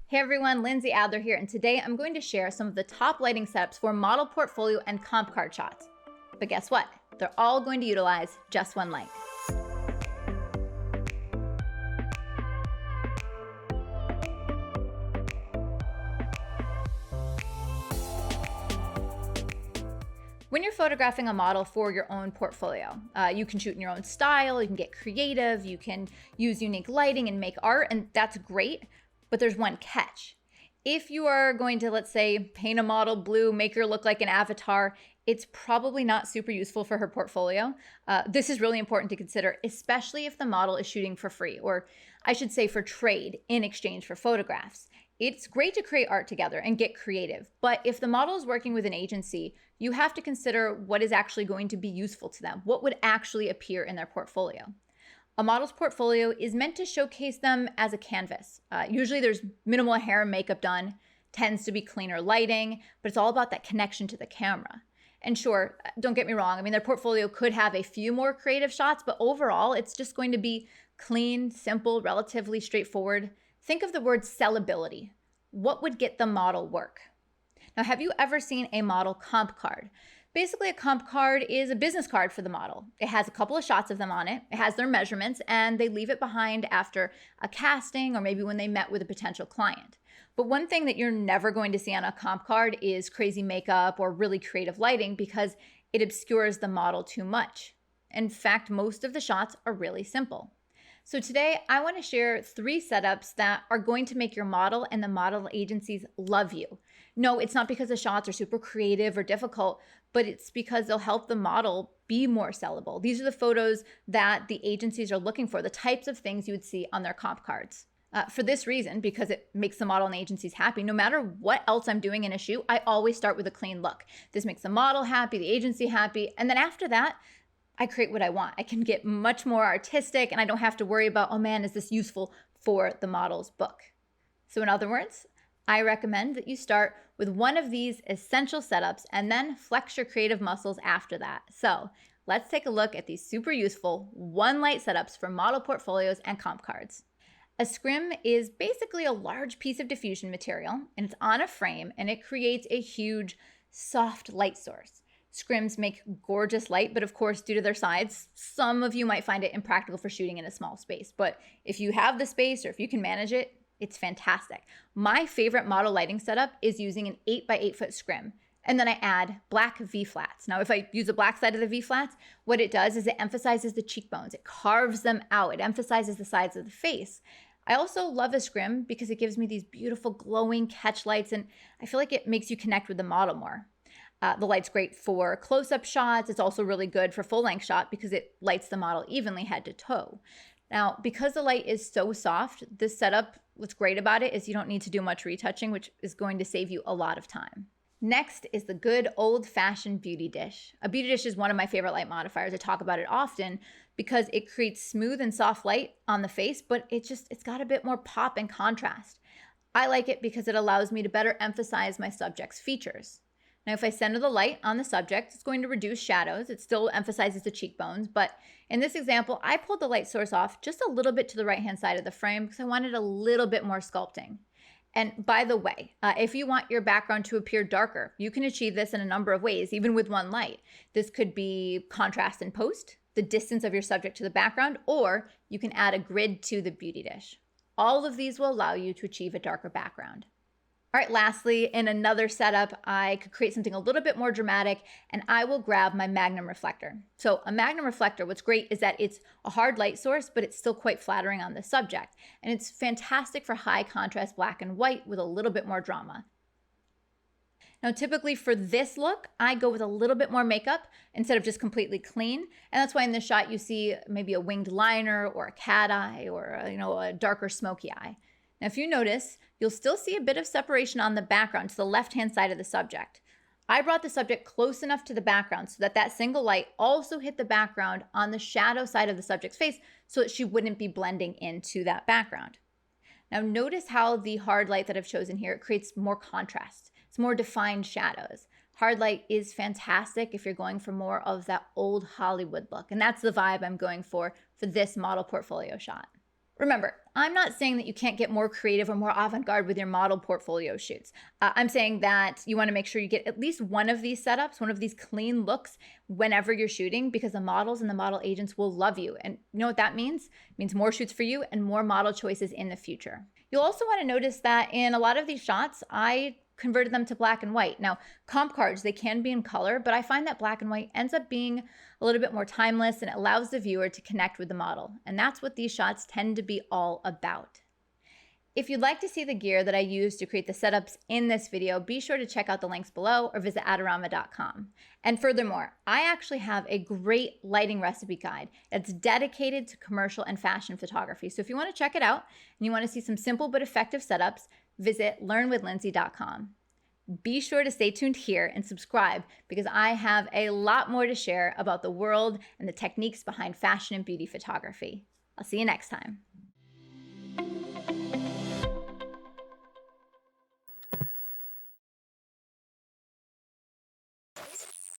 Hey everyone, Lindsay Adler here, and today I'm going to share some of the top lighting setups for model portfolio and comp card shots. But guess what? They're all going to utilize just one light. When you're photographing a model for your own portfolio, you can shoot in your own style, you can get creative, you can use unique lighting and make art, and that's great, but there's one catch. If you are going to, let's say, paint a model blue, make her look like an avatar, it's probably not super useful for her portfolio. This is really important to consider, especially if the model is shooting for free, or I should say for trade in exchange for photographs. It's great to create art together and get creative, but if the model is working with an agency, you have to consider what is actually going to be useful to them, what would actually appear in their portfolio. A model's portfolio is meant to showcase them as a canvas. Usually there's minimal hair and makeup done, tends to be cleaner lighting, but it's all about that connection to the camera. And sure, don't get me wrong, I mean, their portfolio could have a few more creative shots, but overall, it's just going to be clean, simple, relatively straightforward. Think of the word sellability. What would get the model work? Now, have you ever seen a model comp card? Basically, a comp card is a business card for the model. It has a couple of shots of them on it. It has their measurements, and they leave it behind after a casting or maybe when they met with a potential client. But one thing that you're never going to see on a comp card is crazy makeup or really creative lighting because it obscures the model too much. In fact, most of the shots are really simple. So today I want to share 3 setups that are going to make your model and the model agencies love you. No, it's not because the shots are super creative or difficult, but it's because they'll help the model be more sellable. These are the photos that the agencies are looking for, the types of things you would see on their comp cards. For this reason, because it makes the model and agencies happy, no matter what else I'm doing in a shoot, I always start with a clean look. This makes the model happy, the agency happy, and then after that, I create what I want. I can get much more artistic and I don't have to worry about, oh man, is this useful for the model's book? So in other words, I recommend that you start with one of these essential setups and then flex your creative muscles after that. So let's take a look at these super useful one light setups for model portfolios and comp cards. A scrim is basically a large piece of diffusion material and it's on a frame and it creates a huge soft light source. Scrims make gorgeous light, but of course, due to their size, some of you might find it impractical for shooting in a small space. But if you have the space or if you can manage it, it's fantastic. My favorite model lighting setup is using an 8 by 8 foot scrim. And then I add black V-flats. Now, if I use the black side of the V-flats, what it does is it emphasizes the cheekbones. It carves them out. It emphasizes the sides of the face. I also love a scrim because it gives me these beautiful glowing catch lights, and I feel like it makes you connect with the model more. The light's great for close-up shots. It's also really good for full-length shot because it lights the model evenly head to toe. Now, because the light is so soft, this setup, what's great about it is you don't need to do much retouching, which is going to save you a lot of time. Next is the good old-fashioned beauty dish. A beauty dish is one of my favorite light modifiers. I talk about it often because it creates smooth and soft light on the face, but it's got a bit more pop and contrast. I like it because it allows me to better emphasize my subject's features. Now, if I center the light on the subject, it's going to reduce shadows. It still emphasizes the cheekbones, but in this example, I pulled the light source off just a little bit to the right-hand side of the frame because I wanted a little bit more sculpting. And by the way, if you want your background to appear darker, you can achieve this in a number of ways, even with one light. This could be contrast in post, the distance of your subject to the background, or you can add a grid to the beauty dish. All of these will allow you to achieve a darker background. All right, lastly, in another setup, I could create something a little bit more dramatic and I will grab my Magnum Reflector. So a Magnum Reflector, what's great is that it's a hard light source, but it's still quite flattering on the subject. And it's fantastic for high contrast black and white with a little bit more drama. Now, typically for this look, I go with a little bit more makeup instead of just completely clean. And that's why in this shot, you see maybe a winged liner or a cat eye or a darker smoky eye. Now, if you notice, you'll still see a bit of separation on the background to the left-hand side of the subject. I brought the subject close enough to the background so that that single light also hit the background on the shadow side of the subject's face so that she wouldn't be blending into that background. Now, notice how the hard light that I've chosen here, it creates more contrast. It's more defined shadows. Hard light is fantastic if you're going for more of that old Hollywood look, and that's the vibe I'm going for this model portfolio shot. Remember, I'm not saying that you can't get more creative or more avant-garde with your model portfolio shoots. I'm saying that you want to make sure you get at least one of these setups, one of these clean looks whenever you're shooting, because the models and the model agents will love you. And you know what that means? It means more shoots for you and more model choices in the future. You'll also want to notice that in a lot of these shots, I converted them to black and white. Now, comp cards, they can be in color, but I find that black and white ends up being a little bit more timeless and it allows the viewer to connect with the model. And that's what these shots tend to be all about. If you'd like to see the gear that I use to create the setups in this video, be sure to check out the links below or visit adorama.com. And furthermore, I actually have a great lighting recipe guide that's dedicated to commercial and fashion photography. So if you want to check it out and you want to see some simple but effective setups, visit learnwithlindsay.com. Be sure to stay tuned here and subscribe because I have a lot more to share about the world and the techniques behind fashion and beauty photography. I'll see you next time.